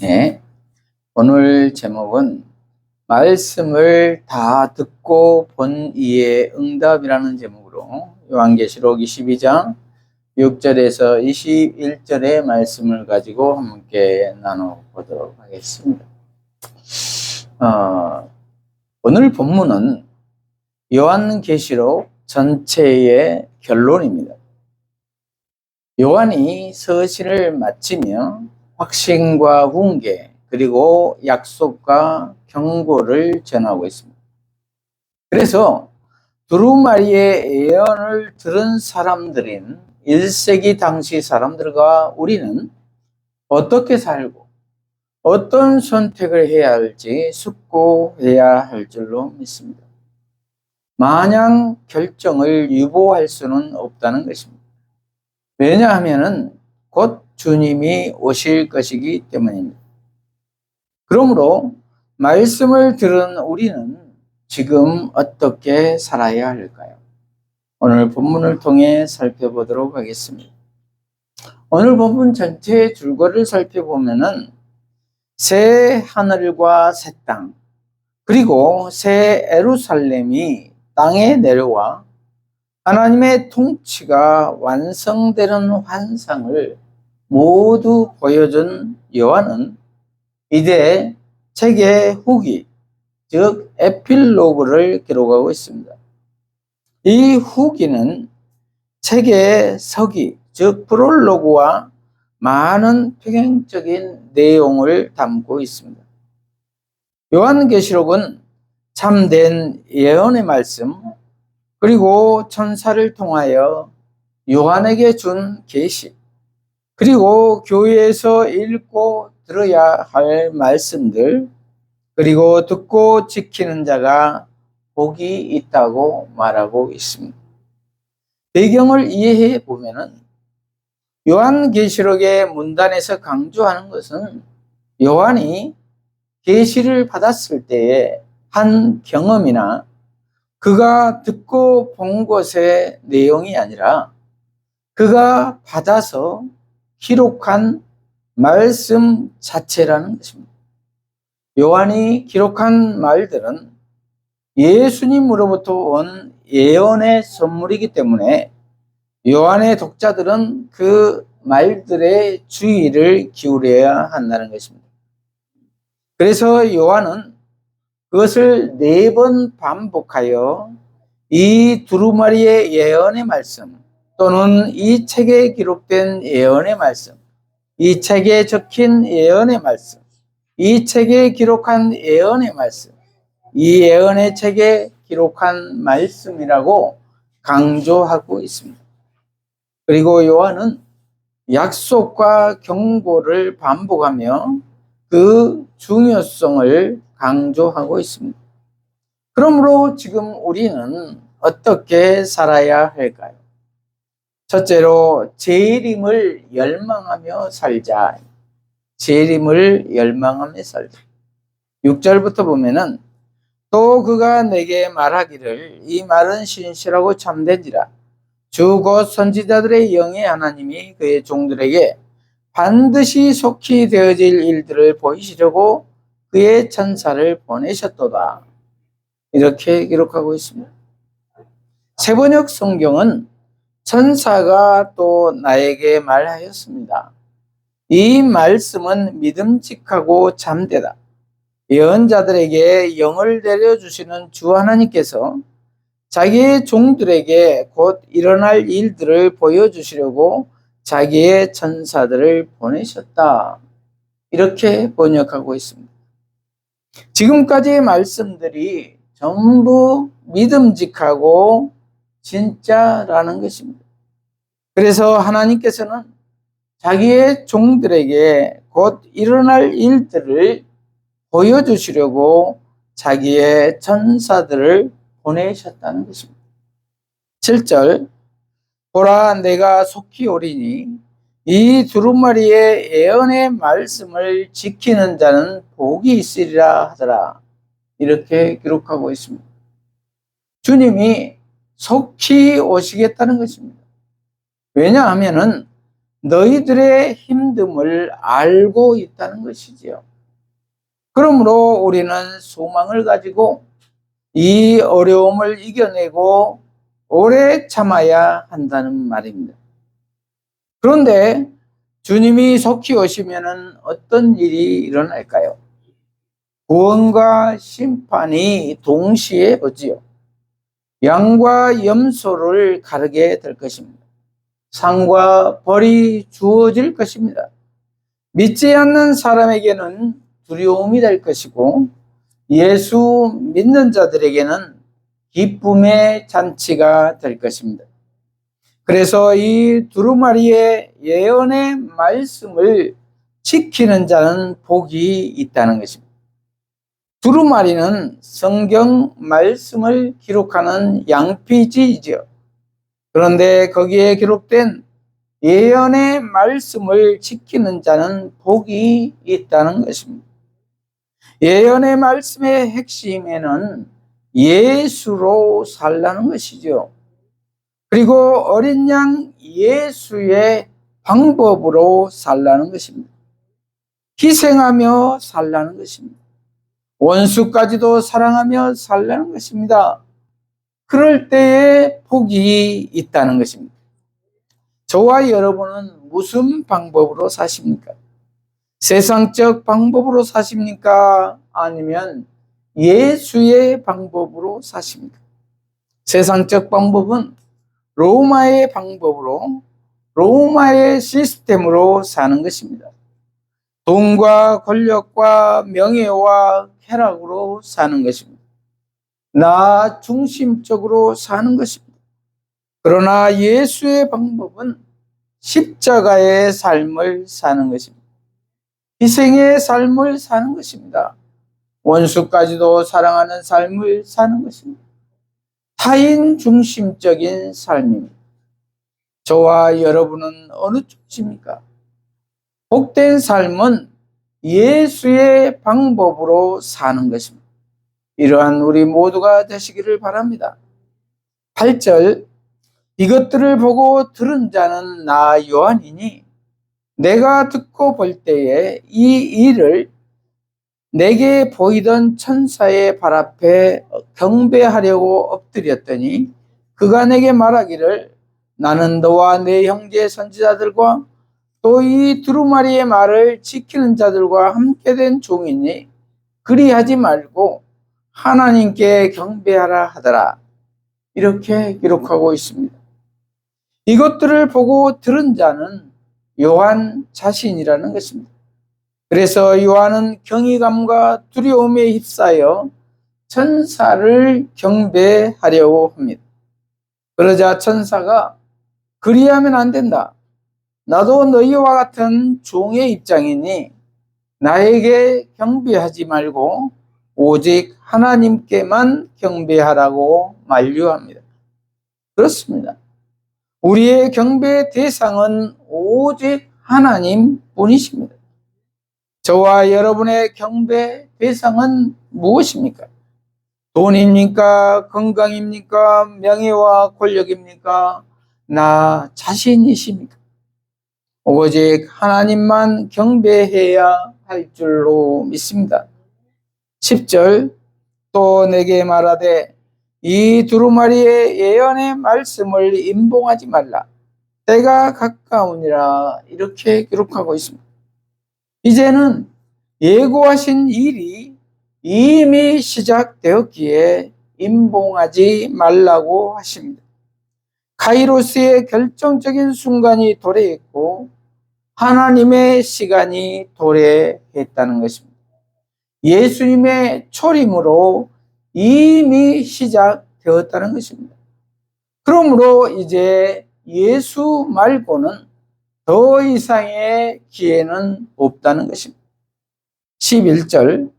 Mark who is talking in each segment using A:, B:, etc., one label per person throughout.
A: 네, 오늘 제목은 말씀을 다 듣고 본 이의 응답이라는 제목으로 요한계시록 22장 6절에서 21절의 말씀을 가지고 함께 나눠보도록 하겠습니다. 오늘 본문은 요한계시록 전체의 결론입니다. 요한이 서신을 마치며 확신과 훈계 그리고 약속과 경고를 전하고 있습니다. 그래서 두루마리의 예언을 들은 사람들인 1세기 당시 사람들과 우리는 어떻게 살고 어떤 선택을 해야 할지 숙고해야 할 줄로 믿습니다. 마냥 결정을 유보할 수는 없다는 것입니다. 왜냐하면 곧 주님이 오실 것이기 때문입니다. 그러므로 말씀을 들은 우리는 지금 어떻게 살아야 할까요? 오늘 본문을 통해 살펴보도록 하겠습니다. 오늘 본문 전체의 줄거리를 살펴보면은 새 하늘과 새 땅, 그리고 새 예루살렘이 땅에 내려와 하나님의 통치가 완성되는 환상을 모두 보여준 요한은 이제 책의 후기, 즉 에필로그를 기록하고 있습니다. 이 후기는 책의 서기, 즉 프롤로그와 많은 평행적인 내용을 담고 있습니다. 요한계시록은 참된 예언의 말씀, 그리고 천사를 통하여 요한에게 준 계시, 그리고 교회에서 읽고 들어야 할 말씀들, 그리고 듣고 지키는 자가 복이 있다고 말하고 있습니다. 배경을 이해해 보면은 요한계시록의 문단에서 강조하는 것은 요한이 계시를 받았을 때의 한 경험이나 그가 듣고 본 것의 내용이 아니라 그가 받아서 기록한 말씀 자체라는 것입니다. 요한이 기록한 말들은 예수님으로부터 온 예언의 선물이기 때문에 요한의 독자들은 그 말들의 주의를 기울여야 한다는 것입니다. 그래서 요한은 그것을 4번 반복하여 이 두루마리의 예언의 말씀 또는 이 책에 기록된 예언의 말씀, 이 책에 적힌 예언의 말씀, 이 책에 기록한 예언의 말씀, 이 예언의 책에 기록한 말씀이라고 강조하고 있습니다. 그리고 요한은 약속과 경고를 반복하며 그 중요성을 강조하고 있습니다. 그러므로 지금 우리는 어떻게 살아야 할까요? 첫째로 재림을 열망하며 살자. 재림을 열망하며 살자. 6절부터 보면은 또 그가 내게 말하기를 이 말은 신실하고 참된지라. 주 곧 선지자들의 영의 하나님이 그의 종들에게 반드시 속히 되어질 일들을 보이시려고 그의 천사를 보내셨도다. 이렇게 기록하고 있습니다. 세번역 성경은 천사가 또 나에게 말하였습니다. 이 말씀은 믿음직하고 참되다. 예언자들에게 영을 내려주시는 주 하나님께서 자기의 종들에게 곧 일어날 일들을 보여주시려고 자기의 천사들을 보내셨다. 이렇게 번역하고 있습니다. 지금까지의 말씀들이 전부 믿음직하고 진짜라는 것입니다. 그래서 하나님께서는 자기의 종들에게 곧 일어날 일들을 보여주시려고 자기의 천사들을 보내셨다는 것입니다. 7절 보라 내가 속히 오리니 이 두루마리의 예언의 말씀을 지키는 자는 복이 있으리라 하더라. 이렇게 기록하고 있습니다. 주님이 속히 오시겠다는 것입니다. 왜냐하면은 너희들의 힘듦을 알고 있다는 것이지요. 그러므로 우리는 소망을 가지고 이 어려움을 이겨내고 오래 참아야 한다는 말입니다. 그런데 주님이 속히 오시면 어떤 일이 일어날까요? 구원과 심판이 동시에 오지요. 양과 염소를 가르게 될 것입니다. 상과 벌이 주어질 것입니다. 믿지 않는 사람에게는 두려움이 될 것이고 예수 믿는 자들에게는 기쁨의 잔치가 될 것입니다. 그래서 이 두루마리의 예언의 말씀을 지키는 자는 복이 있다는 것입니다. 두루마리는 성경 말씀을 기록하는 양피지이죠. 그런데 거기에 기록된 예언의 말씀을 지키는 자는 복이 있다는 것입니다. 예언의 말씀의 핵심에는 예수로 살라는 것이죠. 그리고 어린 양 예수의 방법으로 살라는 것입니다. 희생하며 살라는 것입니다. 원수까지도 사랑하며 살라는 것입니다. 그럴 때에 복이 있다는 것입니다. 저와 여러분은 무슨 방법으로 사십니까? 세상적 방법으로 사십니까? 아니면 예수의 방법으로 사십니까? 세상적 방법은 로마의 방법으로, 로마의 시스템으로 사는 것입니다. 돈과 권력과 명예와 쾌락으로 사는 것입니다. 나 중심적으로 사는 것입니다. 그러나 예수의 방법은 십자가의 삶을 사는 것입니다. 희생의 삶을 사는 것입니다. 원수까지도 사랑하는 삶을 사는 것입니다. 타인 중심적인 삶입니다. 저와 여러분은 어느 쪽입니까? 복된 삶은 예수의 방법으로 사는 것입니다. 이러한 우리 모두가 되시기를 바랍니다. 8절, 이것들을 보고 들은 자는 나 요한이니 내가 듣고 볼 때에 이 일을 내게 보이던 천사의 발 앞에 경배하려고 엎드렸더니 그가 내게 말하기를 나는 너와 내 형제 선지자들과 또 이 두루마리의 말을 지키는 자들과 함께 된 종이니 그리하지 말고 하나님께 경배하라 하더라. 이렇게 기록하고 있습니다. 이것들을 보고 들은 자는 요한 자신이라는 것입니다. 그래서 요한은 경이감과 두려움에 휩싸여 천사를 경배하려고 합니다. 그러자 천사가 그리하면 안 된다. 나도 너희와 같은 종의 입장이니 나에게 경배하지 말고 오직 하나님께만 경배하라고 만류합니다. 그렇습니다. 우리의 경배의 대상은 오직 하나님 뿐이십니다. 저와 여러분의 경배 대상은 무엇입니까? 돈입니까? 건강입니까? 명예와 권력입니까? 나 자신이십니까? 오직 하나님만 경배해야 할 줄로 믿습니다. 10절, 또 내게 말하되 이 두루마리의 예언의 말씀을 임봉하지 말라. 때가 가까우니라. 이렇게 기록하고 있습니다. 이제는 예고하신 일이 이미 시작되었기에 임봉하지 말라고 하십니다. 카이로스의 결정적인 순간이 도래했고 하나님의 시간이 도래했다는 것입니다. 예수님의 초림으로 이미 시작되었다는 것입니다. 그러므로 이제 예수 말고는 더 이상의 기회는 없다는 것입니다. 11절,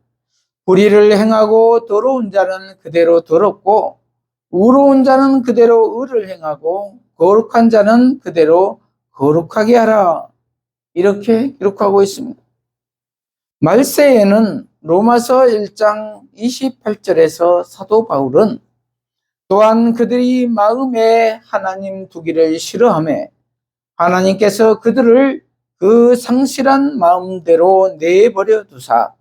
A: 불의를 행하고 더러운 자는 그대로 더럽고 의로운 자는 그대로 의를 행하고 거룩한 자는 그대로 거룩하게 하라. 이렇게 기록하고 있습니다. 말세에는 로마서 1장 28절에서 사도 바울은 또한 그들이 마음에 하나님 두기를 싫어하며 하나님께서 그들을 그 상실한 마음대로 내버려 두사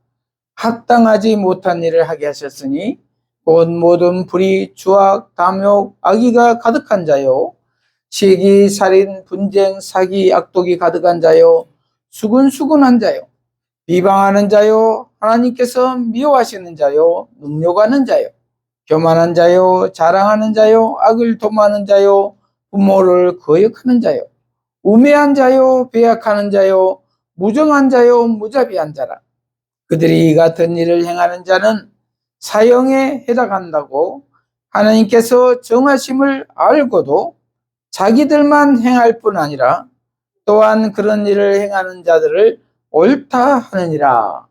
A: 합당하지 못한 일을 하게 하셨으니 곧 모든 불의, 주악, 탐욕, 악의가 가득한 자요 시기, 살인, 분쟁, 사기, 악독이 가득한 자요 수근수근한 자요 비방하는 자요 하나님께서 미워하시는 자요 능욕하는 자요 교만한 자요 자랑하는 자요 악을 도모하는 자요 부모를 거역하는 자요 우매한 자요 배약하는 자요 무정한 자요 무자비한 자라. 그들이 이 같은 일을 행하는 자는 사형에 해당한다고 하나님께서 정하심을 알고도 자기들만 행할 뿐 아니라 또한 그런 일을 행하는 자들을 옳다 하느니라.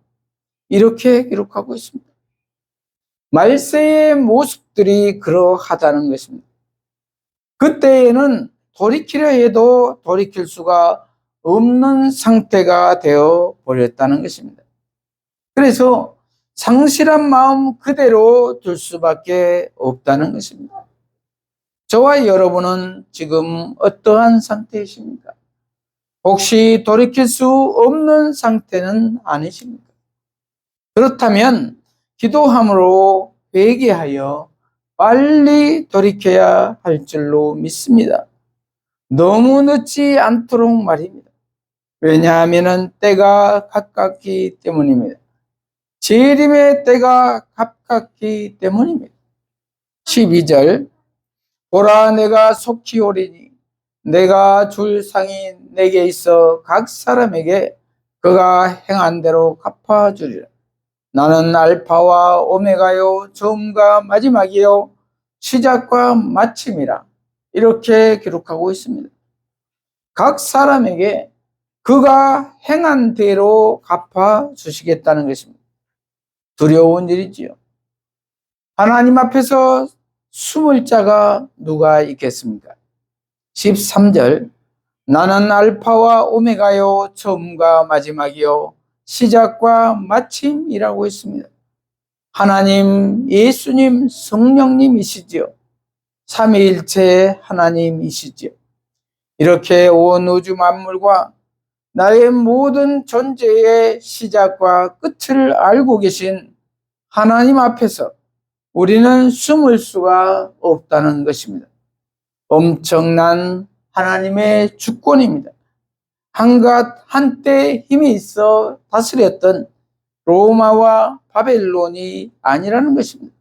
A: 이렇게 기록하고 있습니다. 말세의 모습들이 그러하다는 것입니다. 그때에는 돌이키려 해도 돌이킬 수가 없는 상태가 되어 버렸다는 것입니다. 그래서 상실한 마음 그대로 둘 수밖에 없다는 것입니다. 저와 여러분은 지금 어떠한 상태이십니까? 혹시 돌이킬 수 없는 상태는 아니십니까? 그렇다면 기도함으로 회개하여 빨리 돌이켜야 할 줄로 믿습니다. 너무 늦지 않도록 말입니다. 왜냐하면 때가 가깝기 때문입니다. 재림의 때가 가깝기 때문입니다. 12절 보라 내가 속히 오리니 내가 줄 상이 내게 있어 각 사람에게 그가 행한 대로 갚아주리라. 나는 알파와 오메가요 처음과 마지막이요 시작과 마침이라. 이렇게 기록하고 있습니다. 각 사람에게 그가 행한 대로 갚아주시겠다는 것입니다. 두려운 일이지요. 하나님 앞에서 숨을 자가 누가 있겠습니까? 13절 나는 알파와 오메가요 처음과 마지막이요 시작과 마침이라고 했습니다. 하나님, 예수님, 성령님이시지요. 삼위일체 하나님이시지요. 이렇게 온 우주 만물과 나의 모든 존재의 시작과 끝을 알고 계신 하나님 앞에서 우리는 숨을 수가 없다는 것입니다. 엄청난 하나님의 주권입니다. 한갓 한때 힘이 있어 다스렸던 로마와 바벨론이 아니라는 것입니다.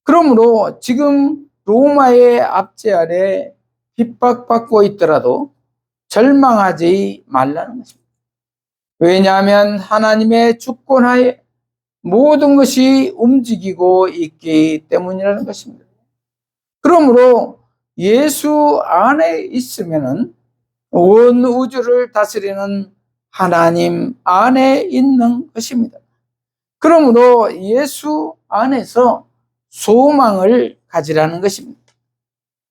A: 그러므로 지금 로마의 압제 아래 핍박받고 있더라도 절망하지 말라는 것입니다. 왜냐하면 하나님의 주권하에 모든 것이 움직이고 있기 때문이라는 것입니다. 그러므로 예수 안에 있으면은 온 우주를 다스리는 하나님 안에 있는 것입니다. 그러므로 예수 안에서 소망을 가지라는 것입니다.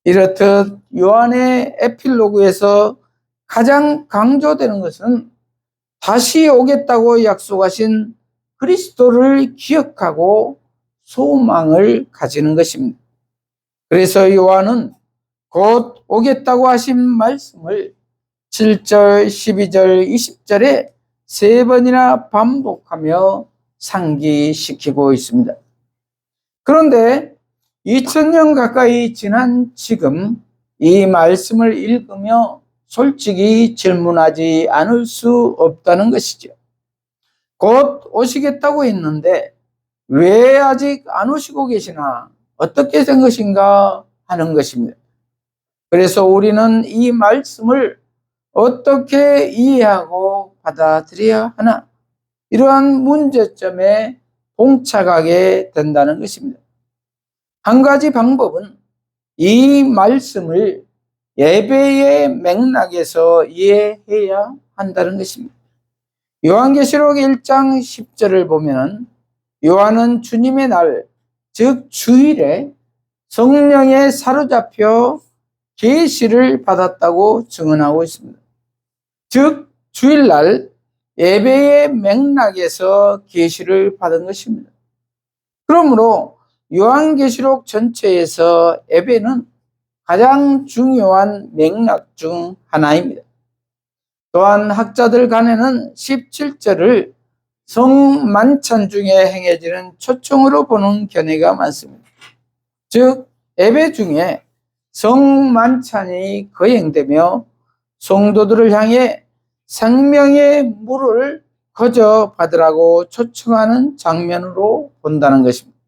A: 이렇듯 요한의 에필로그에서 가장 강조되는 것은 다시 오겠다고 약속하신 그리스도를 기억하고 소망을 가지는 것입니다. 그래서 요한은 곧 오겠다고 하신 말씀을 7절, 12절, 20절에 3번이나 반복하며 상기시키고 있습니다. 그런데 2000년 가까이 지난 지금 이 말씀을 읽으며 솔직히 질문하지 않을 수 없다는 것이죠. 곧 오시겠다고 했는데 왜 아직 안 오시고 계시나? 어떻게 된 것인가 하는 것입니다. 그래서 우리는 이 말씀을 어떻게 이해하고 받아들여야 하나? 이러한 문제점에 봉착하게 된다는 것입니다. 한 가지 방법은 이 말씀을 예배의 맥락에서 이해해야 한다는 것입니다. 요한계시록 1장 10절을 보면 요한은 주님의 날, 즉 주일에 성령에 사로잡혀 계시를 받았다고 증언하고 있습니다. 즉 주일날 예배의 맥락에서 계시를 받은 것입니다. 그러므로 요한계시록 전체에서 예배는 가장 중요한 맥락 중 하나입니다. 또한 학자들 간에는 17절을 성만찬 중에 행해지는 초청으로 보는 견해가 많습니다. 즉 예배 중에 성만찬이 거행되며 성도들을 향해 생명의 물을 거저 받으라고 초청하는 장면으로 본다는 것입니다.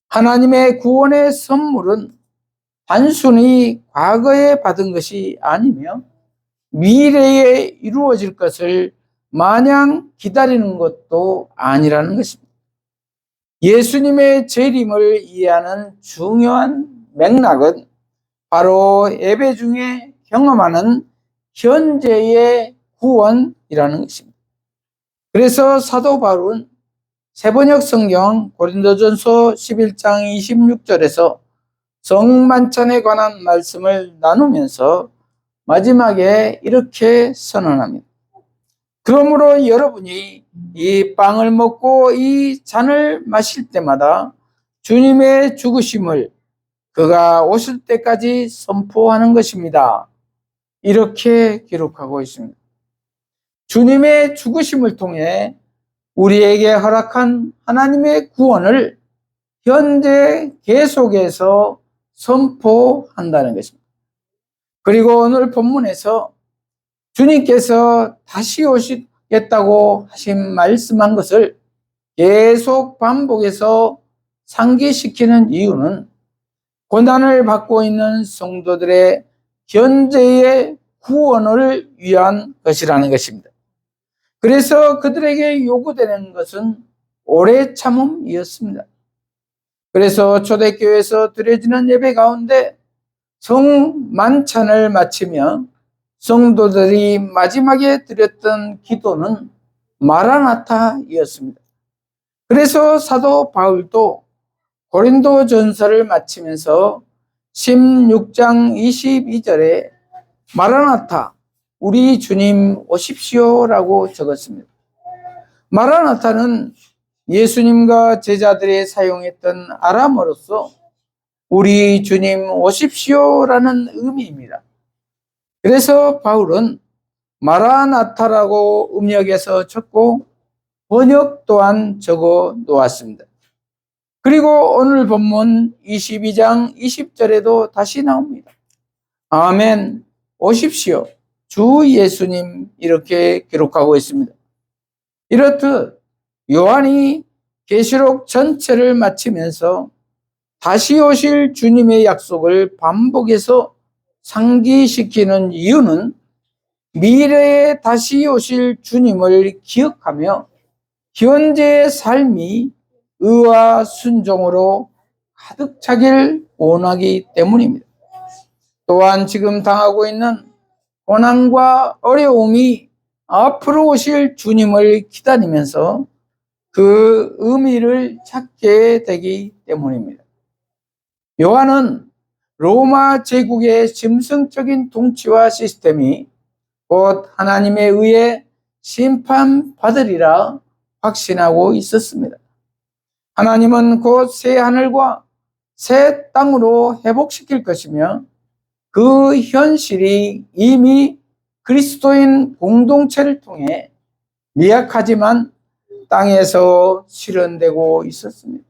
A: 하나님의 구원의 선물은 단순히 과거에 받은 것이 아니며 미래에 이루어질 것을 마냥 기다리는 것도 아니라는 것입니다. 예수님의 재림을 이해하는 중요한 맥락은 바로 예배 중에 경험하는 현재의 구원이라는 것입니다. 그래서 사도 바울은 세번역 성경 고린도전서 11장 26절에서 성만찬에 관한 말씀을 나누면서 마지막에 이렇게 선언합니다. 그러므로 여러분이 이 빵을 먹고 이 잔을 마실 때마다 주님의 죽으심을 그가 오실 때까지 선포하는 것입니다. 이렇게 기록하고 있습니다. 주님의 죽으심을 통해 우리에게 허락한 하나님의 구원을 현재 계속해서 선포한다는 것입니다. 그리고 오늘 본문에서 주님께서 다시 오시겠다고 말씀한 것을 계속 반복해서 상기시키는 이유는 고난을 받고 있는 성도들의 현재의 구원을 위한 것이라는 것입니다. 그래서 그들에게 요구되는 것은 오래 참음이었습니다. 그래서 초대교회에서 드려지는 예배 가운데 성만찬을 마치며 성도들이 마지막에 드렸던 기도는 마라나타였습니다. 그래서 사도 바울도 고린도전서를 마치면서 16장 22절에 마라나타, 우리 주님 오십시오라고 적었습니다. 마라나타는 예수님과 제자들이 사용했던 아람어로서 우리 주님 오십시오라는 의미입니다. 그래서 바울은 마라나타라고 음역해서 적고 번역 또한 적어 놓았습니다. 그리고 오늘 본문 22장 20절에도 다시 나옵니다. 아멘, 오십시오, 주 예수님, 이렇게 기록하고 있습니다. 이렇듯 요한이 계시록 전체를 마치면서 다시 오실 주님의 약속을 반복해서 상기시키는 이유는 미래에 다시 오실 주님을 기억하며 현재의 삶이 의와 순종으로 가득 차길 원하기 때문입니다. 또한 지금 당하고 있는 고난과 어려움이 앞으로 오실 주님을 기다리면서 그 의미를 찾게 되기 때문입니다. 요한은 로마 제국의 짐승적인 통치와 시스템이 곧 하나님에 의해 심판받으리라 확신하고 있었습니다. 하나님은 곧 새 하늘과 새 땅으로 회복시킬 것이며 그 현실이 이미 그리스도인 공동체를 통해 미약하지만 땅에서 실현되고 있었습니다.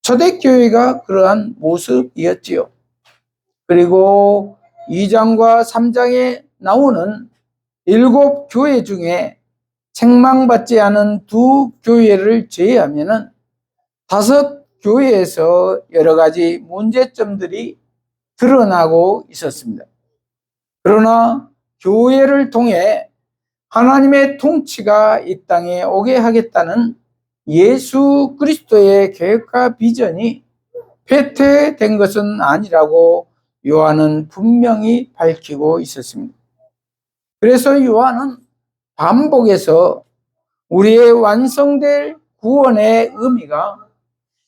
A: 초대교회가 그러한 모습이었지요. 그리고 2장과 3장에 나오는 7교회 중에 책망받지 않은 2교회를 제외하면 5교회에서 여러 가지 문제점들이 드러나고 있었습니다. 그러나 교회를 통해 하나님의 통치가 이 땅에 오게 하겠다는 예수 그리스도의 계획과 비전이 폐퇴된 것은 아니라고 요한은 분명히 밝히고 있었습니다. 그래서 요한은 반복해서 우리의 완성될 구원의 의미가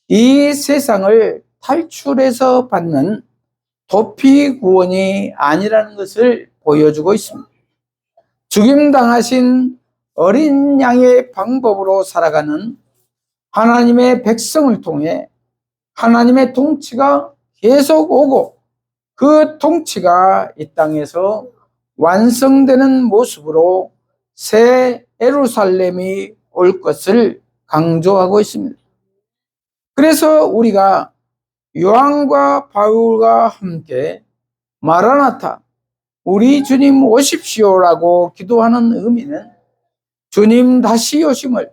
A: 이 세상을 탈출해서 받는 도피 구원이 아니라는 것을 보여주고 있습니다. 죽임당하신 어린 양의 방법으로 살아가는 하나님의 백성을 통해 하나님의 통치가 계속 오고 그 통치가 이 땅에서 완성되는 모습으로 새 예루살렘이 올 것을 강조하고 있습니다. 그래서 우리가 요한과 바울과 함께 마라나타, 우리 주님 오십시오라고 기도하는 의미는 주님 다시 오심을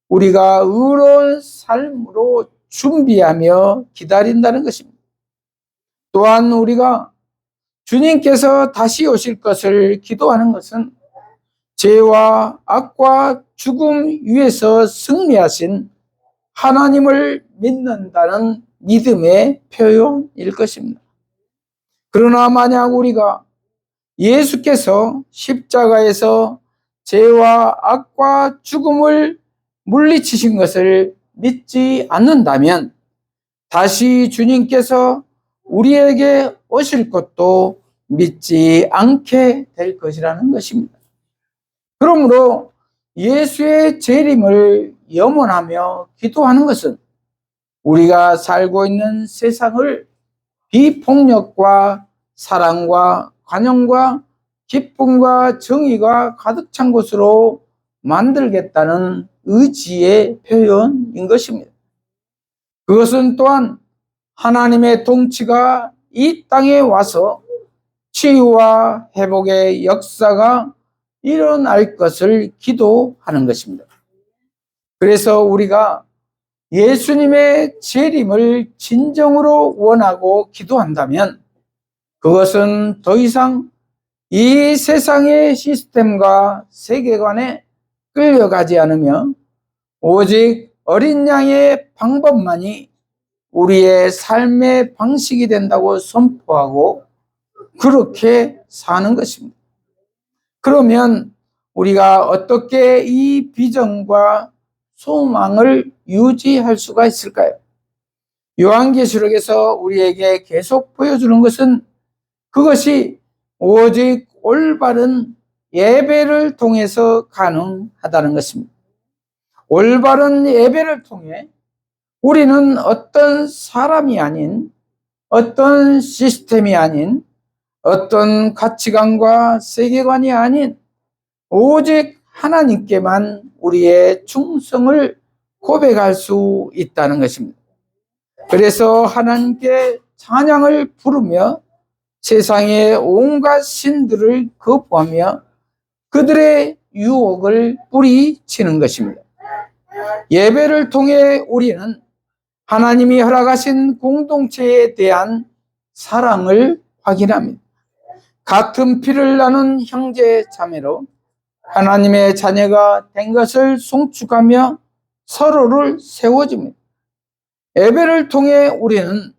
A: 우리가 의로운 삶으로 준비하며 기다린다는 것입니다. 또한 우리가 주님께서 다시 오실 것을 기도하는 것은 죄와 악과 죽음 위에서 승리하신 하나님을 믿는다는 믿음의 표현일 것입니다. 그러나 만약 우리가 예수께서 십자가에서 죄와 악과 죽음을 물리치신 것을 믿지 않는다면 다시 주님께서 우리에게 오실 것도 믿지 않게 될 것이라는 것입니다. 그러므로 예수의 재림을 염원하며 기도하는 것은 우리가 살고 있는 세상을 비폭력과 사랑과 관용과 기쁨과 정의가 가득 찬 곳으로 만들겠다는 의지의 표현인 것입니다. 그것은 또한 하나님의 통치가 이 땅에 와서 치유와 회복의 역사가 일어날 것을 기도하는 것입니다. 그래서 우리가 예수님의 재림을 진정으로 원하고 기도한다면 그것은 더 이상 이 세상의 시스템과 세계관에 끌려가지 않으며 오직 어린 양의 방법만이 우리의 삶의 방식이 된다고 선포하고 그렇게 사는 것입니다. 그러면 우리가 어떻게 이 비전과 소망을 유지할 수가 있을까요? 요한계시록에서 우리에게 계속 보여주는 것은 그것이 오직 올바른 예배를 통해서 가능하다는 것입니다. 올바른 예배를 통해 우리는 어떤 사람이 아닌, 어떤 시스템이 아닌, 어떤 가치관과 세계관이 아닌 오직 하나님께만 우리의 충성을 고백할 수 있다는 것입니다. 그래서 하나님께 찬양을 부르며 세상의 온갖 신들을 거부하며 그들의 유혹을 뿌리치는 것입니다. 예배를 통해 우리는 하나님이 허락하신 공동체에 대한 사랑을 확인합니다. 같은 피를 나눈 형제 자매로 하나님의 자녀가 된 것을 송축하며 서로를 세워줍니다. 예배를 통해 우리는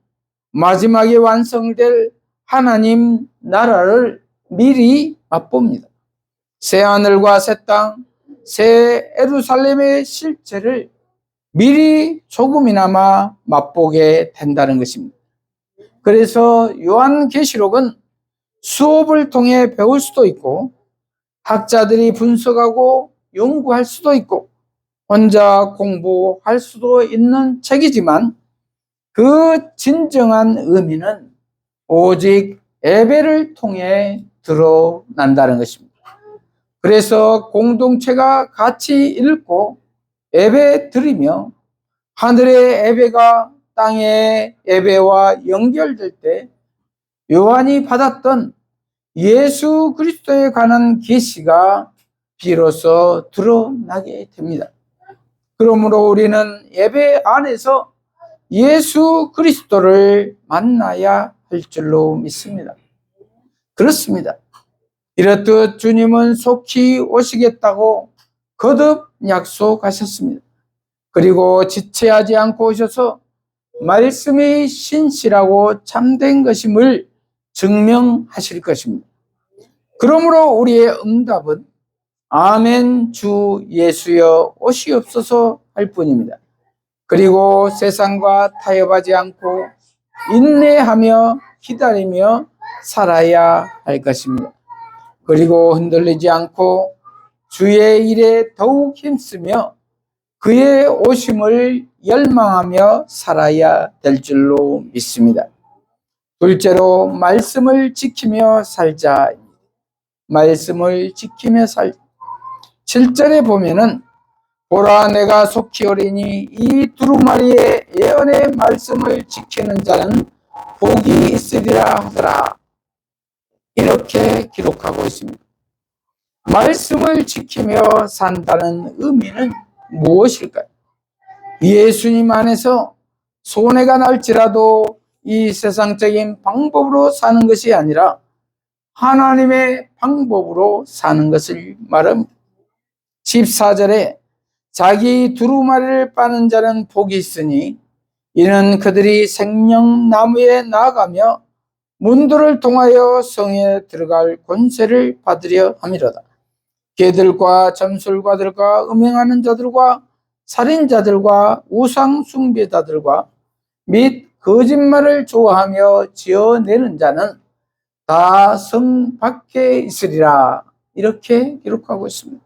A: 마지막에 완성될 하나님 나라를 미리 맛봅니다. 새 하늘과 새 땅, 새 예루살렘의 실체를 미리 조금이나마 맛보게 된다는 것입니다. 그래서 요한계시록은 수업을 통해 배울 수도 있고 학자들이 분석하고 연구할 수도 있고 혼자 공부할 수도 있는 책이지만 그 진정한 의미는 오직 예배를 통해 드러난다는 것입니다. 그래서 공동체가 같이 읽고 예배 드리며 하늘의 예배가 땅의 예배와 연결될 때 요한이 받았던 예수 그리스도에 관한 계시가 비로소 드러나게 됩니다. 그러므로 우리는 예배 안에서 예수 그리스도를 만나야 할 줄로 믿습니다. 그렇습니다. 이렇듯 주님은 속히 오시겠다고 거듭 약속하셨습니다. 그리고 지체하지 않고 오셔서 말씀이 신실하고 참된 것임을 증명하실 것입니다. 그러므로 우리의 응답은 아멘 주 예수여 오시옵소서 할 뿐입니다. 그리고 세상과 타협하지 않고 인내하며 기다리며 살아야 할 것입니다. 그리고 흔들리지 않고 주의 일에 더욱 힘쓰며 그의 오심을 열망하며 살아야 될 줄로 믿습니다. 둘째로 말씀을 지키며 살자. 말씀을 지키며 살자. 7절에 보면은 보라 내가 속히 오리니 이 두루마리의 예언의 말씀을 지키는 자는 복이 있으리라 하더라. 이렇게 기록하고 있습니다. 말씀을 지키며 산다는 의미는 무엇일까요? 예수님 안에서 손해가 날지라도 이 세상적인 방법으로 사는 것이 아니라 하나님의 방법으로 사는 것을 말합니다. 14절에 자기 두루마리를 빠는 자는 복이 있으니 이는 그들이 생명나무에 나아가며 문들을 통하여 성에 들어갈 권세를 받으려 함이로다. 개들과 점술가들과 음행하는 자들과 살인자들과 우상 숭배자들과 및 거짓말을 좋아하며 지어내는 자는 다 성 밖에 있으리라. 이렇게 기록하고 있습니다.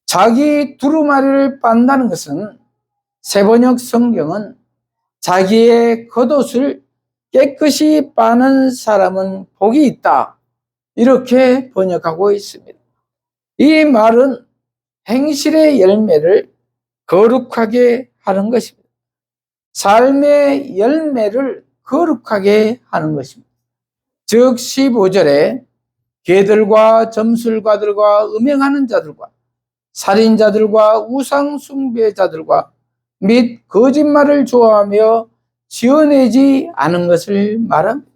A: 자기 두루마리를 빤다는 것은 세번역 성경은 자기의 겉옷을 깨끗이 빠는 사람은 복이 있다. 이렇게 번역하고 있습니다. 이 말은 행실의 열매를 거룩하게 하는 것입니다. 삶의 열매를 거룩하게 하는 것입니다. 즉 15절에 개들과 점술가들과 음행하는 자들과 살인자들과 우상 숭배자들과 및 거짓말을 좋아하며 지어내지 않은 것을 말합니다.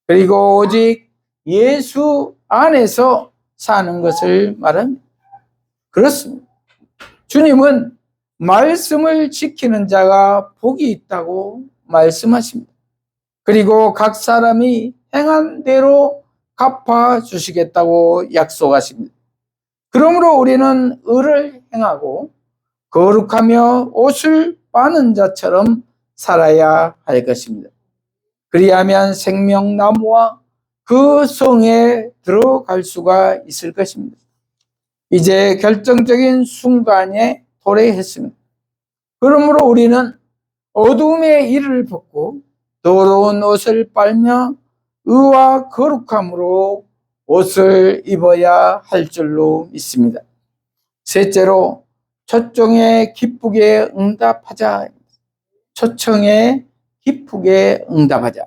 A: 그리고 오직 예수 안에서 사는 것을 말합니다. 그렇습니다. 주님은 말씀을 지키는 자가 복이 있다고 말씀하십니다. 그리고 각 사람이 행한 대로 갚아주시겠다고 약속하십니다. 그러므로 우리는 의를 행하고 거룩하며 옷을 빠는 자처럼 살아야 할 것입니다. 그리하면 생명나무와 그 성에 들어갈 수가 있을 것입니다. 이제 결정적인 순간에 도래했습니다. 그러므로 우리는 어둠의 이를 벗고 더러운 옷을 빨며 의와 거룩함으로 옷을 입어야 할 줄로 믿습니다. 셋째로 초청에 기쁘게 응답하자. 초청에 기쁘게 응답하자.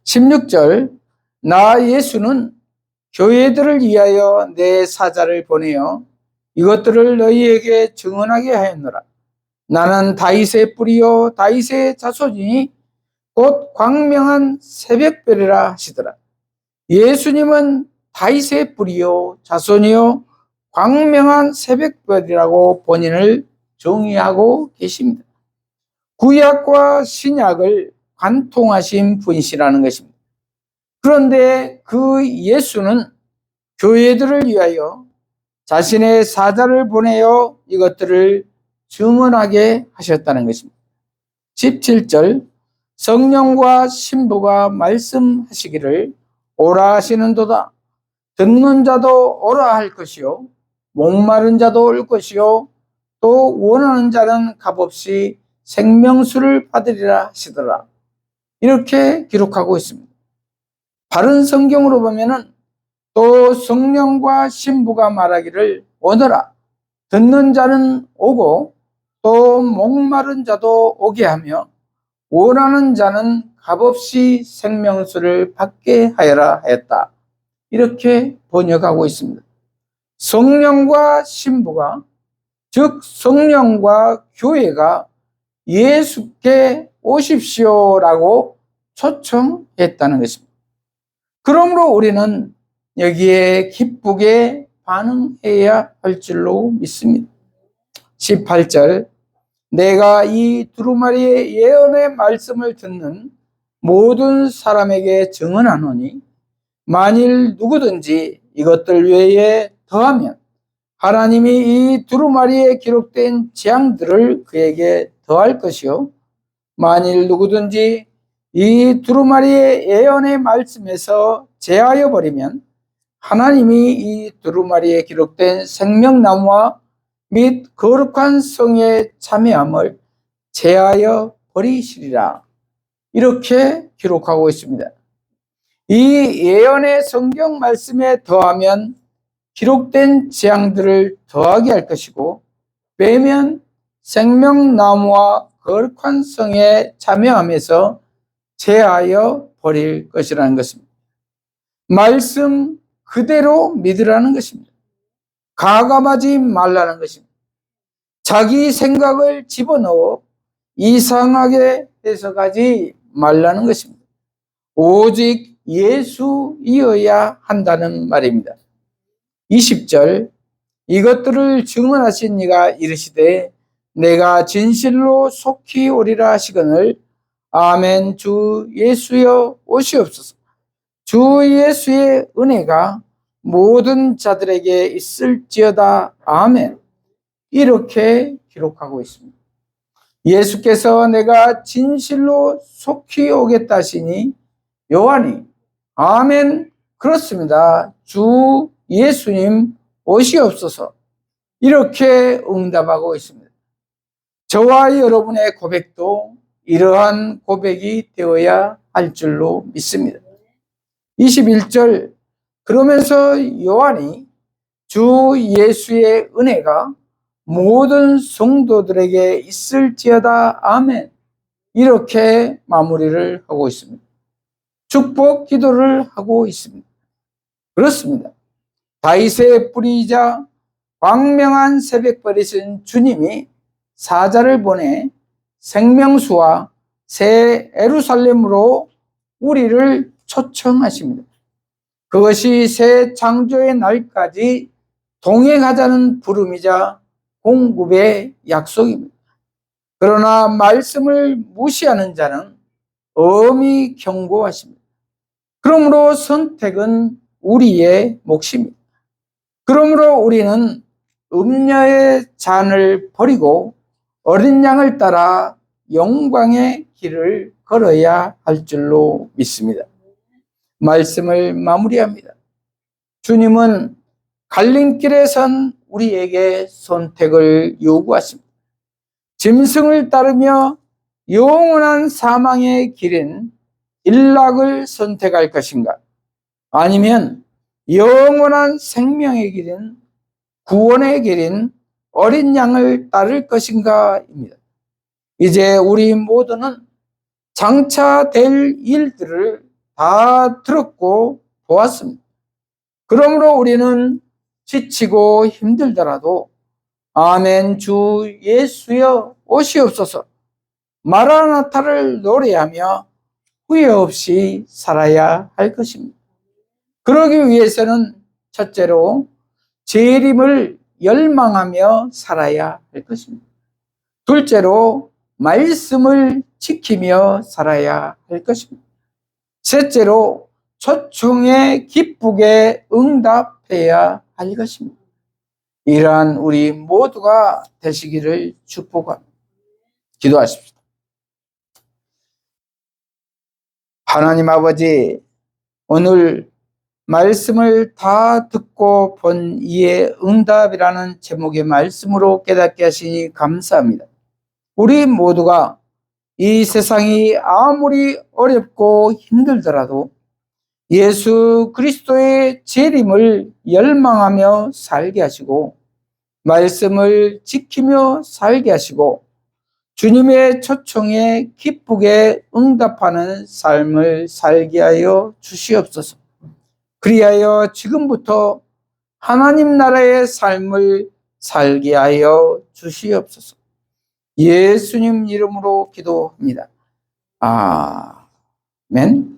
A: 16절 나 예수는 교회들을 위하여 내 사자를 보내어 이것들을 너희에게 증언하게 하였노라. 나는 다윗의 뿌리요 다윗의 자손이니 곧 광명한 새벽별이라 하시더라. 예수님은 다윗의 뿌리요 자손이요 광명한 새벽별이라고 본인을 정의하고 계십니다. 구약과 신약을 관통하신 분이시라는 것입니다. 그런데 그 예수는 교회들을 위하여 자신의 사자를 보내어 이것들을 증언하게 하셨다는 것입니다. 17절 성령과 신부가 말씀하시기를 오라 하시는도다. 듣는 자도 오라 할 것이요 목마른 자도 올 것이요 또 원하는 자는 값없이 생명수를 받으리라 하시더라. 이렇게 기록하고 있습니다. 바른 성경으로 보면은 또 성령과 신부가 말하기를 오너라. 듣는 자는 오고 또 목마른 자도 오게 하며 원하는 자는 값없이 생명수를 받게 하여라 하였다. 이렇게 번역하고 있습니다. 성령과 신부가 즉 성령과 교회가 예수께 오십시오라고 초청했다는 것입니다. 그러므로 우리는 여기에 기쁘게 반응해야 할 줄로 믿습니다. 18절 내가 이 두루마리의 예언의 말씀을 듣는 모든 사람에게 증언하노니 만일 누구든지 이것들 외에 더하면 하나님이 이 두루마리에 기록된 재앙들을 그에게 더할 것이요 만일 누구든지 이 두루마리의 예언의 말씀에서 제하여 버리면 하나님이 이 두루마리에 기록된 생명나무와 및 거룩한 성의 참여함을 제하여 버리시리라. 이렇게 기록하고 있습니다. 이 예언의 성경 말씀에 더하면 기록된 재앙들을 더하게 할 것이고, 빼면 생명나무와 거룩한 성에 참여하면서 제하여 버릴 것이라는 것입니다. 말씀 그대로 믿으라는 것입니다. 가감하지 말라는 것입니다. 자기 생각을 집어넣어 이상하게 해석하지 말라는 것입니다. 오직 예수이어야 한다는 말입니다. 20절, 이것들을 증언하신 이가 이르시되 내가 진실로 속히 오리라 하시거늘 아멘. 주 예수여 오시옵소서. 주 예수의 은혜가 모든 자들에게 있을지어다. 아멘. 이렇게 기록하고 있습니다. 예수께서 내가 진실로 속히 오겠다 하시니 요한이 아멘 그렇습니다. 주 예수님 오시옵소서. 이렇게 응답하고 있습니다. 저와 여러분의 고백도 이러한 고백이 되어야 할 줄로 믿습니다. 21절, 그러면서 요한이 주 예수의 은혜가 모든 성도들에게 있을지어다. 아멘. 이렇게 마무리를 하고 있습니다. 축복 기도를 하고 있습니다. 그렇습니다. 다윗의 뿌리이자 광명한 새벽벌이신 주님이 사자를 보내 생명수와 새 예루살렘으로 우리를 초청하십니다. 그것이 새 창조의 날까지 동행하자는 부름이자 공급의 약속입니다. 그러나 말씀을 무시하는 자는 엄히 경고하십니다. 그러므로 선택은 우리의 몫입니다. 그러므로 우리는 음녀의 잔을 버리고 어린 양을 따라 영광의 길을 걸어야 할 줄로 믿습니다. 말씀을 마무리합니다. 주님은 갈림길에 선 우리에게 선택을 요구하십니다. 짐승을 따르며 영원한 사망의 길인 일락을 선택할 것인가? 아니면 영원한 생명의 길인 구원의 길인 어린 양을 따를 것인가입니다. 이제 우리 모두는 장차 될 일들을 다 들었고 보았습니다. 그러므로 우리는 지치고 힘들더라도 아멘 주 예수여 오시옵소서 마라나타를 노래하며 후회 없이 살아야 할 것입니다. 그러기 위해서는 첫째로 재림을 열망하며 살아야 할 것입니다. 둘째로 말씀을 지키며 살아야 할 것입니다. 셋째로 초청에 기쁘게 응답해야 할 것입니다. 이러한 우리 모두가 되시기를 축복합니다. 기도하십시다. 하나님 아버지, 오늘 말씀을 다 듣고 본 이의 응답이라는 제목의 말씀으로 깨닫게 하시니 감사합니다. 우리 모두가 이 세상이 아무리 어렵고 힘들더라도 예수 그리스도의 재림을 열망하며 살게 하시고 말씀을 지키며 살게 하시고 주님의 초청에 기쁘게 응답하는 삶을 살게 하여 주시옵소서. 그리하여 지금부터 하나님 나라의 삶을 살게 하여 주시옵소서. 예수님 이름으로 기도합니다. 아멘.